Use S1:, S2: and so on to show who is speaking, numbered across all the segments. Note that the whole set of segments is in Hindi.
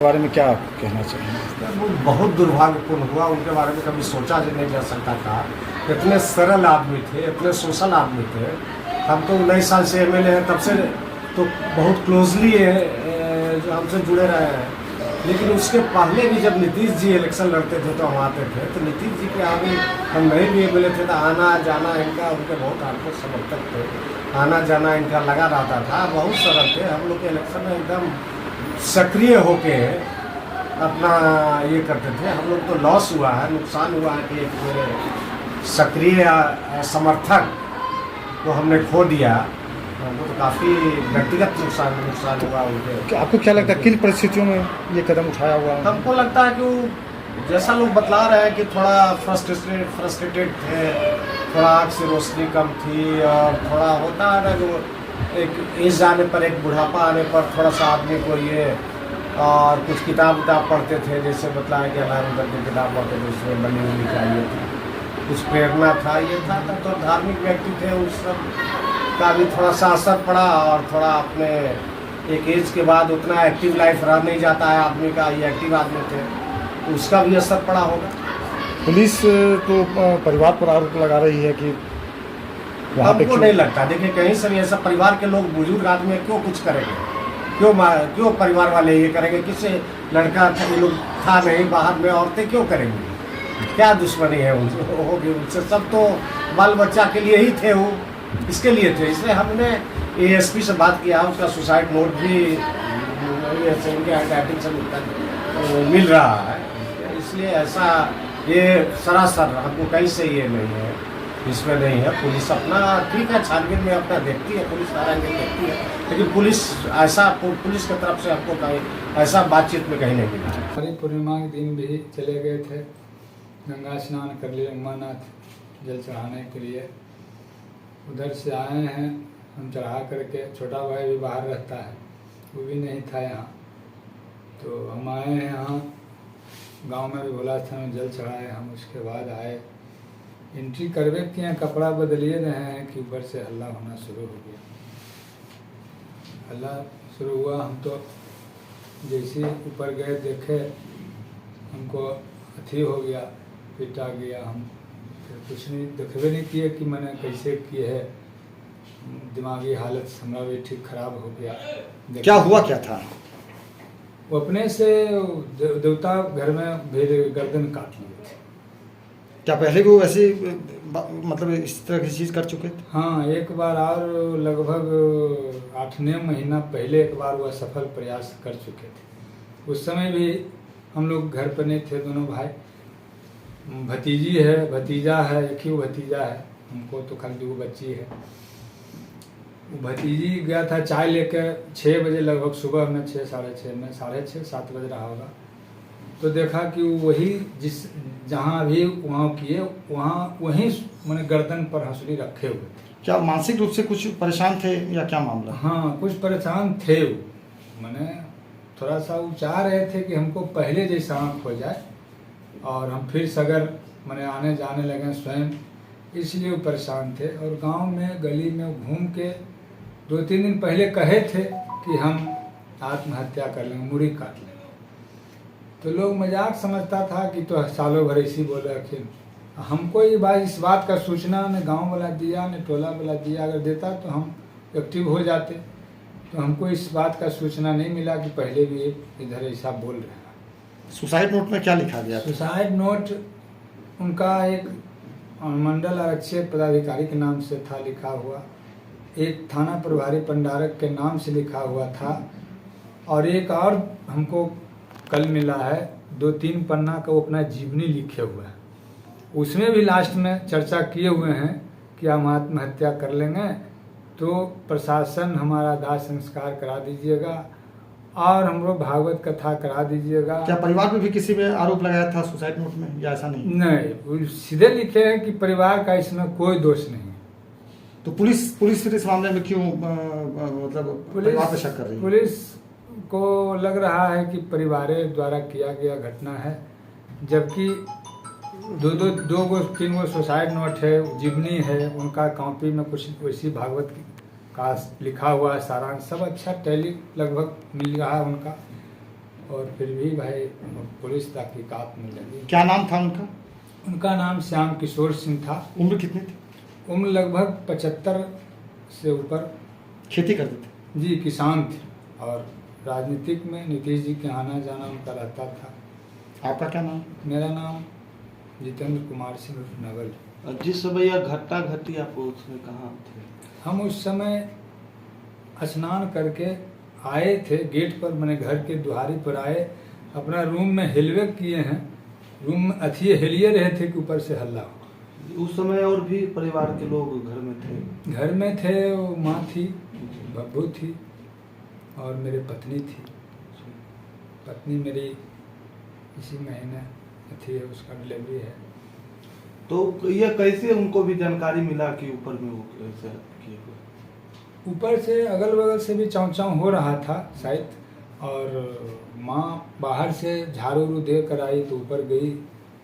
S1: बारे में क्या कहना चाहिए?
S2: वो बहुत दुर्भाग्यपूर्ण हुआ। उनके बारे में कभी सोचा नहीं जा सकता था। इतने सरल आदमी थे, इतने सोशल आदमी थे। हम तो 19 साल से एमएलए हैं, तब से तो बहुत क्लोजली जो हमसे जुड़े रहे हैं। लेकिन उसके पहले भी जब नीतीश जी इलेक्शन लड़ते थे तो हम आते थे, तो नीतीश जी के आगे हम नहीं भी एमएलए थे तो आना जाना इनका, उनके बहुत हार्डकोर समर्थक थे। आना जाना इनका लगा रहता था। बहुत सरल थे। हम लोग के इलेक्शन में एकदम सक्रिय होके अपना ये करते थे। हम लोग तो लॉस हुआ है, नुकसान हुआ है कि एक मेरे सक्रिय समर्थक को हमने खो दिया। हमको तो काफ़ी व्यक्तिगत नुकसान हुआ उनके।
S1: आपको क्या लगता है किन परिस्थितियों में ये कदम उठाया हुआ है?
S2: हमको लगता है कि वो जैसा लोग बतला रहे हैं कि थोड़ा फ्रस्ट्रेटेड थे, थोड़ा आँख से रोशनी कम थी, और थोड़ा होता है ना जो एक एज जाने पर, एक बुढ़ापा आने पर थोड़ा सा आदमी को ये, और कुछ किताब पढ़ते थे, जैसे बतलाया कि अलार्म की किताब पढ़ते थे, उसमें बनी हुई चाहिए था, कुछ प्रेरणा था, ये था। तो धार्मिक व्यक्ति थे, उस सब का भी थोड़ा सा असर पड़ा। और थोड़ा अपने एक एज के बाद उतना एक्टिव लाइफ रह नहीं जाता है आदमी का, ये एक्टिव आदमी थे, तो उसका भी असर पड़ा होगा।
S1: पुलिस तो परिवार पर आरोप लगा रही है कि वहाँ पे
S2: हमको नहीं लगता। देखिए, कहीं से भी ऐसा परिवार के लोग, बुजुर्ग आदमी क्यों कुछ करेंगे, क्यों परिवार वाले ये करेंगे? किसी लड़का ये लोग था नहीं बाहर में, औरतें क्यों करेंगी? क्या दुश्मनी है उनसे? होगी उनसे? सब तो बाल बच्चा के लिए ही थे, वो इसके लिए थे। इसलिए हमने एएसपी से बात किया, उसका सुसाइड नोट भी उनके हैंडराइटिंग से मिल रहा है। इसलिए ऐसा ये सरासर हमको कहीं से ये नहीं है, इसमें नहीं है। पुलिस अपना ठीक है, छानबीन में अपना देखती है, पुलिस सारा देखती है, लेकिन पुलिस की तरफ से हमको कहीं ऐसा बातचीत में कहीं नहीं मिला है।
S3: हरी पूर्णिमा के दिन भी चले गए थे, गंगा स्नान कर लिए, उमानाथ जल चढ़ाने के लिए। उधर से आए हैं, हम चढ़ा करके, छोटा भाई भी बाहर रहता है, वो भी नहीं था यहाँ, तो हम आए हैं यहाँ। गांव में भी बोला था जल चढ़ाए हम, उसके बाद आए, एंट्री करवे किए, कपड़ा बदलिए रहे हैं कि ऊपर से हल्ला होना शुरू हो गया। हल्ला शुरू हुआ, हम तो जैसे ऊपर गए देखे, हमको अथी हो गया, पिटा गया। हम फिर कुछ नहीं देखबे नहीं किए कि मैंने कैसे किए है। दिमागी हालत हमारा भी ठीक खराब हो गया।
S1: क्या हुआ, क्या था?
S3: वो अपने से देवता घर में भेज गर्दन काट लिए थे।
S1: क्या पहले भी वो ऐसे मतलब इस तरह की चीज़ कर चुके थे?
S3: हाँ, एक बार और लगभग 8-9 महीना पहले एक बार वह सफल प्रयास कर चुके थे। उस समय भी हम लोग घर पर नहीं थे, दोनों भाई। भतीजी है, भतीजा है, एक ही भतीजा है, हमको तो खाली 2 बच्ची है। वो भतीजी गया था चाय लेकर 6 बजे लगभग सुबह में, 6 साढ़े 6 में, 6:30 7 बज रहा होगा, तो देखा कि वही जिस जहाँ भी वहाँ किए, वहीं मैंने गर्दन पर हंसुली रखे हुए थे।
S1: क्या मानसिक रूप से कुछ परेशान थे या क्या मामला?
S3: हाँ, कुछ परेशान थे वो। मैंने थोड़ा सा वो चाह रहे थे कि हमको पहले जैसा आँख हो जाए और हम फिर सगर मैंने आने जाने लगे स्वयं, इसलिए वो परेशान थे। और गांव में गली में घूम के 2-3 दिन पहले कहे थे कि हम आत्महत्या कर लेंगे, मुड़ी काट लेंगे। तो लोग मजाक समझता था कि तो सालों भर इसी बोले रखे। हमको ये बात, इस बात का सूचना न गांव वाला दिया न टोला वाला दिया। अगर देता तो हम एक्टिव हो जाते। तो हमको इस बात का सूचना नहीं मिला कि पहले भी इधर ऐसा बोल रहे हैं।
S1: सुसाइड नोट में क्या लिखा गया?
S3: सुसाइड नोट उनका एक मंडल आरक्षक पदाधिकारी के नाम से था लिखा हुआ, एक थाना प्रभारी पंडारक के नाम से लिखा हुआ था, और एक और हमको कल मिला है 2-3 पन्ना का वो अपना जीवनी लिखे हुआ है। उसमें भी लास्ट में चर्चा किए हुए हैं कि हम आत्महत्या कर लेंगे, तो प्रशासन हमारा दाह संस्कार करा दीजिएगा और हम लोग भागवत कथा करा दीजिएगा।
S1: क्या परिवार में भी किसी में आरोप लगाया था सुसाइड नोट में या ऐसा नहीं?
S3: नहीं, सीधे लिखे हैं कि परिवार का इसमें कोई दोष नहीं।
S1: तो पुलिस फिर इस मामले में क्यों मतलब परिवार पे शक कर रही है?
S3: पुलिस को लग रहा है कि परिवार द्वारा किया गया घटना है, जबकि 2-3 गो सुसाइड नोट है, जीवनी है, उनका कॉपी में कुछ वैसी भागवत का लिखा हुआ है सारांश, सब अच्छा टैली लगभग मिल रहा है उनका। और फिर भी भाई पुलिस तहकीकात में लगी।
S1: क्या नाम था उनका?
S3: उनका नाम श्याम किशोर सिंह था।
S1: उम्र कितनी थी?
S3: उम्र लगभग 75 से ऊपर।
S1: खेती करते थे?
S3: जी, किसान थे और राजनीतिक में नीतीश जी के आना जाना उनका रहता था।
S1: आपका क्या नाम?
S3: मेरा नाम जितेंद्र कुमार सिंह नवल।
S4: जिस समय यह घटना घटी आप उसमें कहाँ थे?
S3: हम उस समय स्नान करके आए थे गेट पर, मैंने घर के दुआरी पर आए, अपना रूम में हिलवे किए हैं, रूम में अथिये हिलिए रहे थे कि ऊपर से हल्ला हो।
S4: उस समय और भी परिवार के लोग घर में थे?
S3: घर में थे, वो माँ थी, बब्बू थी और मेरी पत्नी थी। पत्नी मेरी इसी महीने थी, उसका डिलीवरी है।
S4: तो यह कैसे उनको भी जानकारी मिला कि ऊपर में वो कैसे किए हुए?
S3: ऊपर से अगल बगल से भी चाँव चाँव हो रहा था शायद, और माँ बाहर से झाड़ू उड़ू दे कर आई तो ऊपर गई,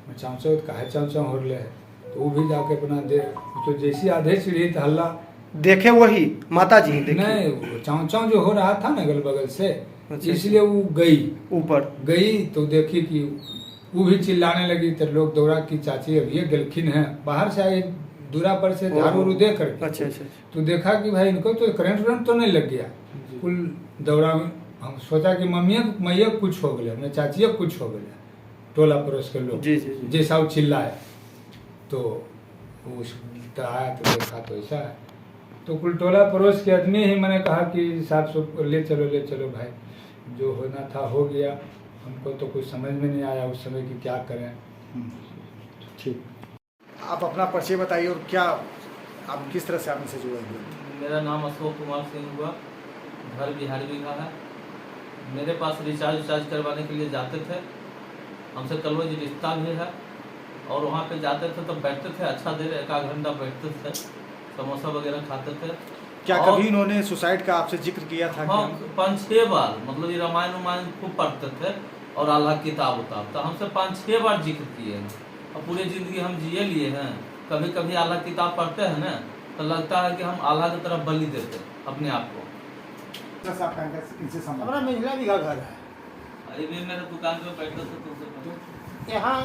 S3: मैं चाँव चाँव कहे चाँव चाँव हो रहे है, तो वो भी जाके अपना दे, तो जैसी आधे सीढ़ी तो हल्ला
S5: देखे वही माता जी देखे?
S3: नहीं, वो चाँव चाँव जो हो रहा था ना अगल बगल से,
S5: अच्छा।
S3: इसलिए वो गई
S5: ऊपर
S3: गई तो देखी कि वो भी चिल्लाने लगी, तो लोग दौड़ा की चाची अब ये गलखिन है, बाहर से आई दूरा पर से झाड़ू उड़ू दे करके।
S5: अच्छा अच्छा।
S3: तो देखा कि भाई इनको तो करंट वरंट तो नहीं लग गया। कुल दौड़ा, हम सोचा कि मम्मी मैया कुछ हो गया, मैं चाची कुछ हो गया, टोला पड़ोस के लोग
S5: जी जी जी।
S3: जैसा वो चिल्लाए तो उस आया तो देखा तो ऐसा है। तो कुल टोला पड़ोस के आदमी ही मैंने कहा कि साहब सब ले चलो भाई, जो होना था हो गया। हमको तो कुछ समझ में नहीं आया उस समय कि क्या करें।
S1: ठीक, आप अपना परिचय बताइए और क्या आप किस तरह से आप इनसे जुड़े हुए?
S6: मेरा नाम अशोक कुमार सिंह हुआ, घर बिहारी बिघा है। मेरे पास रिचार्ज करवाने के लिए जाते थे, हमसे कलवज रिश्ता भी है, और वहाँ पे जाते थे तो बैठते थे, अच्छा देर 1 घंटा बैठते थे, समोसा वगैरह खाते थे।
S1: क्या
S6: और
S1: कभी इन्होंने सुसाइड का आपसे जिक्र किया था?
S6: हाँ, 5-6 बार, मतलब ये रामायण खूब पढ़ते थे और अल्लाह की किताब उताब, तो हमसे 5-6 बार जिक्र किए हैं। और पूरी ज़िंदगी हम जिए लिए हैं, कभी कभी अल्लाह की किताब पढ़ते हैं ना तो लगता है कि हम अल्लाह की तरफ बलि देते अपने आप को।
S7: हमारा महिला बिघा घर है,
S6: अभी भी मेरे दुकान पे बैठते थे तुमसे
S7: यहाँ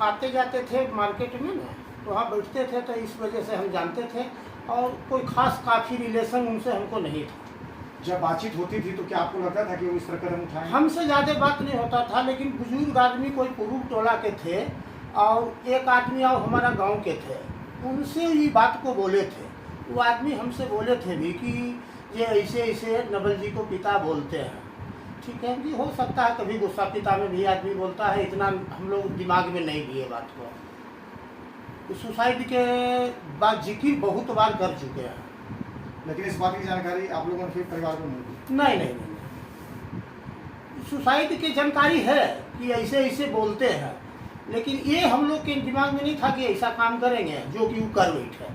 S7: आते जाते थे मार्केट में ना, तो वहाँ बैठते थे, तो इस वजह से हम जानते थे, और कोई खास काफ़ी रिलेशन उनसे हमको नहीं था।
S1: जब बातचीत होती थी तो क्या आपको लगता था कि वो इस तरह कदम उठाएंगे?
S7: हमसे ज़्यादा बात नहीं होता था, लेकिन बुजुर्ग आदमी कोई पुरुष टोला के थे और एक आदमी और हमारा गांव के थे, उनसे ये बात को बोले थे। वो आदमी हमसे बोले थे भी कि ये ऐसे ऐसे नवल जी को पिता बोलते हैं। ठीक है जी, हो सकता है कभी गुस्सा पिता में भी आदमी बोलता है, इतना हम लोग दिमाग में नहीं लिए बात को। सुसाइड के बाद जिक्र बहुत बार कर चुके हैं,
S1: लेकिन इस बात की जानकारी आप लोगों ने फिर परिवार को नहीं दी?
S7: नहीं। सुसाइड की जानकारी है कि ऐसे ऐसे बोलते हैं, लेकिन ये हम लोग के दिमाग में नहीं था कि ऐसा काम करेंगे जो कि वो कर बैठे।